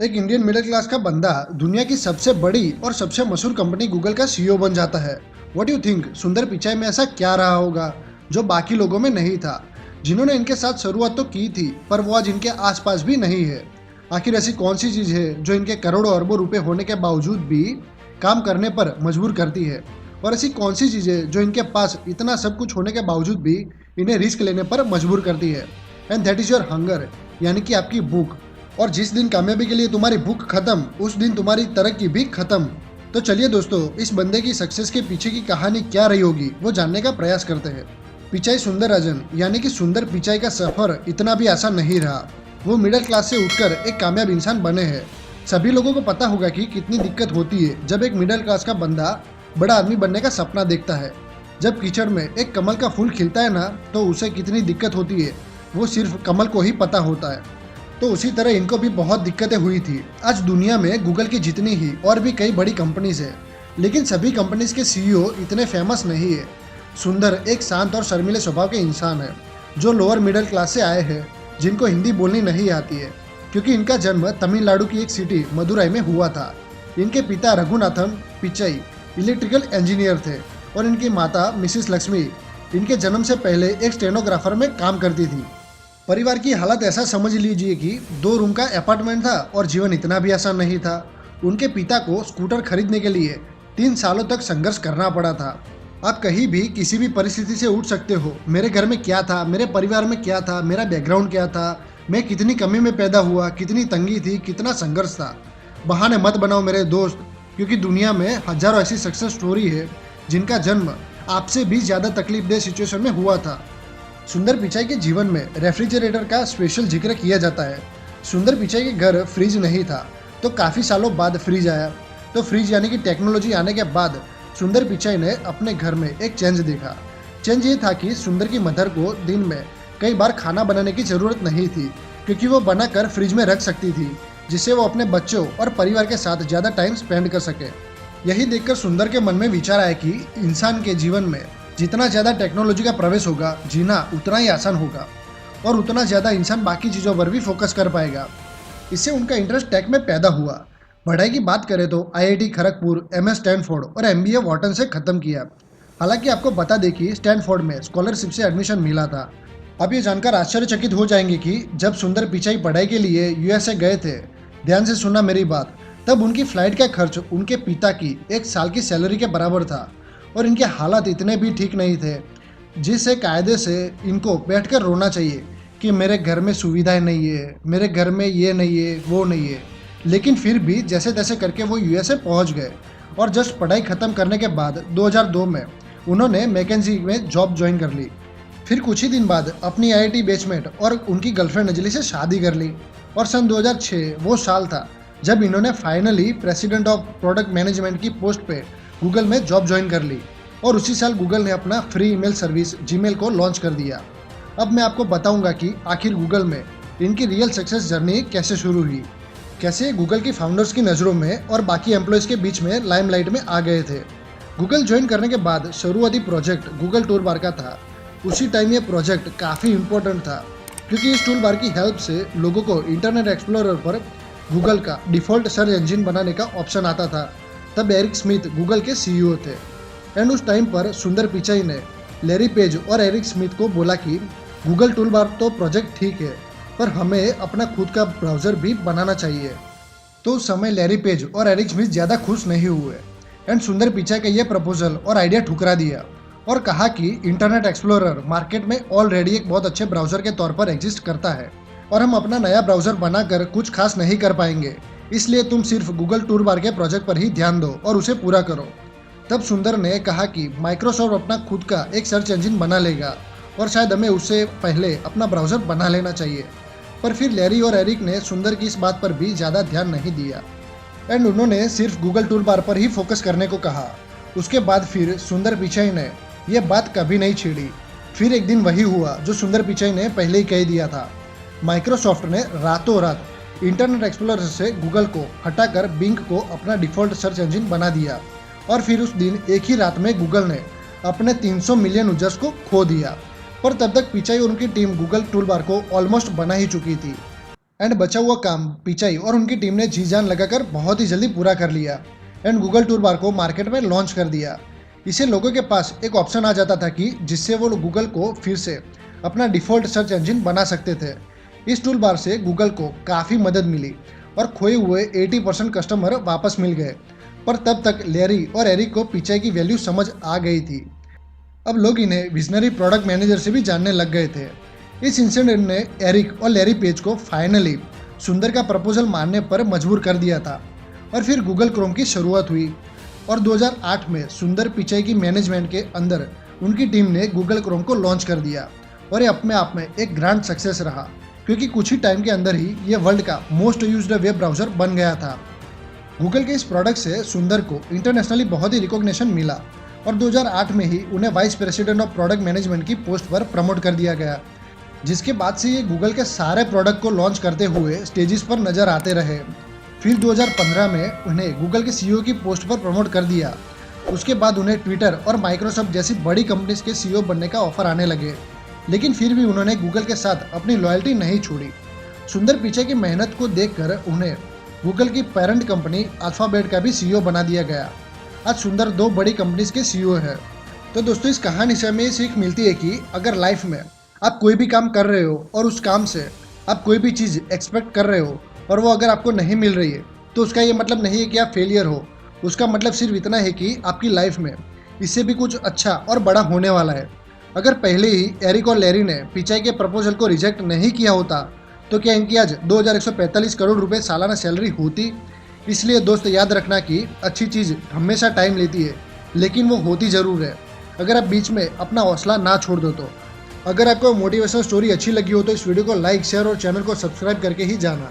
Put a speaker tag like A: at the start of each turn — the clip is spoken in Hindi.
A: एक इंडियन मिडिल क्लास का बंदा दुनिया की सबसे बड़ी और सबसे मशहूर कंपनी गूगल का सीईओ बन जाता है। व्हाट यू थिंक सुंदर पिचाई में ऐसा क्या रहा होगा जो बाकी लोगों में नहीं था, जिन्होंने इनके साथ शुरुआत तो की थी पर वो आज इनके आसपास भी नहीं है। आखिर ऐसी कौन सी चीज है जो इनके करोड़ों अरबों रुपए होने के बावजूद भी काम करने पर मजबूर करती है, और ऐसी कौन सी चीज है जो इनके पास इतना सब कुछ होने के बावजूद भी इन्हें रिस्क लेने पर मजबूर करती है। And that is your hunger, यानी कि आपकी भूख। और जिस दिन कामयाबी के लिए तुम्हारी भूख खत्म, उस दिन तुम्हारी तरक्की भी खत्म। तो चलिए दोस्तों, इस बंदे की सक्सेस के पीछे की कहानी क्या रही होगी वो जानने का प्रयास करते हैं। पिचाई सुंदरराजन यानी कि सुंदर पिचाई का सफर इतना भी आसान नहीं रहा। वो मिडिल क्लास से उठकर एक कामयाब इंसान बने हैं। सभी लोगों को पता होगा कि कितनी दिक्कत होती है जब एक मिडिल क्लास का बंदा बड़ा आदमी बनने का सपना देखता है। जब कीचड़ में एक कमल का फूल खिलता है ना, तो उसे कितनी दिक्कत होती है वो सिर्फ कमल को ही पता होता है। तो उसी तरह इनको भी बहुत दिक्कतें हुई थी। आज दुनिया में गूगल की जितनी ही और भी कई बड़ी कंपनीज है, लेकिन सभी कंपनीज के सीईओ इतने फेमस नहीं है। सुंदर एक शांत और शर्मीले स्वभाव के इंसान है जो लोअर मिडिल क्लास से आए हैं, जिनको हिंदी बोलनी नहीं आती है, क्योंकि इनका जन्म तमिलनाडु की एक सिटी मदुराई में हुआ था। इनके पिता रघुनाथन पिचाई इलेक्ट्रिकल इंजीनियर थे और इनकी माता मिसिस लक्ष्मी इनके जन्म से पहले एक स्टेनोग्राफर में काम करती थी। परिवार की हालत ऐसा समझ लीजिए कि 2 रूम का अपार्टमेंट था और जीवन इतना भी आसान नहीं था। उनके पिता को स्कूटर खरीदने के लिए 3 सालों तक संघर्ष करना पड़ा था। आप कहीं भी किसी भी परिस्थिति से उठ सकते हो। मेरे घर में क्या था, मेरे परिवार में क्या था, मेरा बैकग्राउंड क्या था, मैं कितनी कमी में पैदा हुआ, कितनी तंगी थी, कितना संघर्ष था। बहाने मत बनाओ मेरे दोस्त, क्योंकि दुनिया में हजारों ऐसी सक्सेस स्टोरी है जिनका जन्म आपसे भी ज़्यादा तकलीफदेह सिचुएशन में हुआ था। सुंदर पिचाई के जीवन में रेफ्रिजरेटर का स्पेशल जिक्र किया जाता है। सुंदर पिचाई के घर फ्रिज नहीं था, तो काफ़ी सालों बाद फ्रिज आया। तो फ्रिज यानी कि टेक्नोलॉजी आने के बाद सुंदर पिचाई ने अपने घर में एक चेंज देखा। चेंज ये था कि सुंदर की मदर को दिन में कई बार खाना बनाने की ज़रूरत नहीं थी, क्योंकि वो बनाकर फ्रिज में रख सकती थी, जिससे वो अपने बच्चों और परिवार के साथ ज़्यादा टाइम स्पेंड कर सके। यही देखकर सुंदर के मन में विचार आया कि इंसान के जीवन में जितना ज़्यादा टेक्नोलॉजी का प्रवेश होगा, जीना उतना ही आसान होगा और उतना ज़्यादा इंसान बाकी चीज़ों पर भी फोकस कर पाएगा। इससे उनका इंटरेस्ट टेक में पैदा हुआ। पढ़ाई की बात करें तो आईआईटी खड़गपुर, एमएस स्टैनफोर्ड और एमबीए वॉर्टन से ख़त्म किया। हालांकि आपको बता दें कि स्टैनफोर्ड में स्कॉलरशिप से एडमिशन मिला था। आप ये जानकर आश्चर्यचकित हो जाएंगे कि जब सुंदर पिचाई पढ़ाई के लिए यूएसए गए थे, ध्यान से सुनना मेरी बात, तब उनकी फ्लाइट का खर्च उनके पिता की एक साल की सैलरी के बराबर था और इनके हालात इतने भी ठीक नहीं थे जिससे कायदे से इनको बैठकर रोना चाहिए कि मेरे घर में सुविधाएं नहीं है, मेरे घर में ये नहीं है, वो नहीं है। लेकिन फिर भी जैसे तैसे करके वो यूएसए पहुंच गए और जस्ट पढ़ाई ख़त्म करने के बाद 2002 में उन्होंने मैकेंजी में जॉब ज्वाइन कर ली। फिर कुछ ही दिन बाद अपनी आईआईटी बैचमेट और उनकी गर्लफ्रेंड अंजलि से शादी कर ली। और सन 2006 वो साल था जब इन्होंने finally president of product management की पोस्ट पे गूगल में जॉब ज्वाइन कर ली। और उसी साल गूगल ने अपना फ्री ईमेल सर्विस जीमेल को लॉन्च कर दिया। अब मैं आपको बताऊंगा कि आखिर गूगल में इनकी रियल सक्सेस जर्नी कैसे शुरू हुई, कैसे गूगल की फाउंडर्स की नज़रों में और बाकी एम्प्लॉयज़ के बीच में लाइमलाइट में आ गए थे। गूगल ज्वाइन करने के बाद शुरुआती प्रोजेक्ट गूगल टूल बार का था। उसी टाइम ये प्रोजेक्ट काफ़ी इम्पोर्टेंट था, क्योंकि इस टूल बार की हेल्प से लोगों को इंटरनेट एक्सप्लोरर पर गूगल का डिफ़ॉल्ट सर्च इंजन बनाने का ऑप्शन आता था। तब एरिक स्मिथ गूगल के सीईओ थे। एंड उस टाइम पर सुंदर पिचाई ने लैरी पेज और एरिक स्मिथ को बोला कि गूगल टूल बार तो प्रोजेक्ट ठीक है, पर हमें अपना खुद का ब्राउज़र भी बनाना चाहिए। तो उस समय लैरी पेज और एरिक स्मिथ ज़्यादा खुश नहीं हुए एंड सुंदर पिचाई का ये प्रपोजल और आइडिया ठुकरा दिया और कहा कि इंटरनेट एक्सप्लोरर मार्केट में ऑलरेडी एक बहुत अच्छे ब्राउज़र के तौर पर एग्जिस्ट करता है और हम अपना नया ब्राउज़र बनाकर कुछ खास नहीं कर पाएंगे, इसलिए तुम सिर्फ गूगल टूल बार के प्रोजेक्ट पर ही ध्यान दो और उसे पूरा करो। तब सुंदर ने कहा कि माइक्रोसॉफ्ट अपना खुद का एक सर्च इंजन बना लेगा और शायद हमें उससे पहले अपना ब्राउज़र बना लेना चाहिए। पर फिर लैरी और एरिक ने सुंदर की इस बात पर भी ज़्यादा ध्यान नहीं दिया एंड उन्होंने सिर्फ गूगल टूल बार पर ही फोकस करने को कहा। उसके बाद फिर सुंदर पिचाई ने यह बात कभी नहीं छेड़ी। फिर एक दिन वही हुआ जो सुंदर पिचाई ने पहले ही कह दिया था। माइक्रोसॉफ्ट ने रातों रात इंटरनेट एक्सप्लोरर से गूगल को हटाकर बिंग को अपना डिफ़ॉल्ट सर्च इंजन बना दिया और फिर उस दिन एक ही रात में गूगल ने अपने 300 मिलियन यूजर्स को खो दिया। पर तब तक पिचाई और उनकी टीम गूगल टूल बार को ऑलमोस्ट बना ही चुकी थी। एंड बचा हुआ काम पिचाई और उनकी टीम ने जी जान लगाकर बहुत ही जल्दी पूरा कर लिया एंड गूगल टूल बार को मार्केट में लॉन्च कर दिया। इससे लोगों के पास एक ऑप्शन आ जाता था कि जिससे वो लोग गूगल को फिर से अपना डिफ़ॉल्ट सर्च इंजन बना सकते थे। इस टूल बार से गूगल को काफ़ी मदद मिली और खोए हुए 80% कस्टमर वापस मिल गए। पर तब तक लैरी और एरिक को पिचाई की वैल्यू समझ आ गई थी। अब लोग इन्हें विजनरी प्रोडक्ट मैनेजर से भी जानने लग गए थे। इस इंसिडेंट ने एरिक और लैरी पेज को फाइनली सुंदर का प्रपोजल मानने पर मजबूर कर दिया था और फिर गूगल क्रोम की शुरुआत हुई। और 2008 में सुंदर पिचाई की मैनेजमेंट के अंदर उनकी टीम ने गूगल क्रोम को लॉन्च कर दिया और ये अपने आप में एक ग्रैंड सक्सेस रहा, क्योंकि कुछ ही टाइम के अंदर ही ये वर्ल्ड का मोस्ट यूज्ड वेब ब्राउज़र बन गया था। गूगल के इस प्रोडक्ट से सुंदर को इंटरनेशनली बहुत ही रिकॉग्निशन मिला और 2008 में ही उन्हें vice president of product management की पोस्ट पर प्रमोट कर दिया गया, जिसके बाद से ये गूगल के सारे प्रोडक्ट को लॉन्च करते हुए स्टेजेस पर नजर आते रहे। फिर 2015 में उन्हें गूगल के सीईओ की पोस्ट पर प्रमोट कर दिया। उसके बाद उन्हें ट्विटर और माइक्रोसॉफ्ट जैसी बड़ी कंपनीज के सीईओ बनने का ऑफर आने लगे, लेकिन फिर भी उन्होंने गूगल के साथ अपनी लॉयल्टी नहीं छोड़ी। सुंदर पिचाई की मेहनत को देखकर उन्हें गूगल की पेरेंट कंपनी अल्फाबेट का भी सीईओ बना दिया गया। आज सुंदर 2 बड़ी कंपनीज के सीईओ है। तो दोस्तों, इस कहानी से हमें ये सीख मिलती है कि अगर लाइफ में आप कोई भी काम कर रहे हो और उस काम से आप कोई भी चीज़ एक्सपेक्ट कर रहे हो और वो अगर आपको नहीं मिल रही है, तो उसका ये मतलब नहीं है कि आप फेलियर हो। उसका मतलब सिर्फ इतना है कि आपकी लाइफ में इससे भी कुछ अच्छा और बड़ा होने वाला है। अगर पहले ही एरिक और लैरी ने पिचाई के प्रपोजल को रिजेक्ट नहीं किया होता, तो क्या इनकी आज 2145 करोड़ रुपए सालाना सैलरी होती। इसलिए दोस्त, याद रखना कि अच्छी चीज़ हमेशा टाइम लेती है, लेकिन वो होती ज़रूर है, अगर आप बीच में अपना हौसला ना छोड़ दो तो। अगर आपको मोटिवेशनल स्टोरी अच्छी लगी हो तो इस वीडियो को लाइक, शेयर और चैनल को सब्सक्राइब करके ही जाना।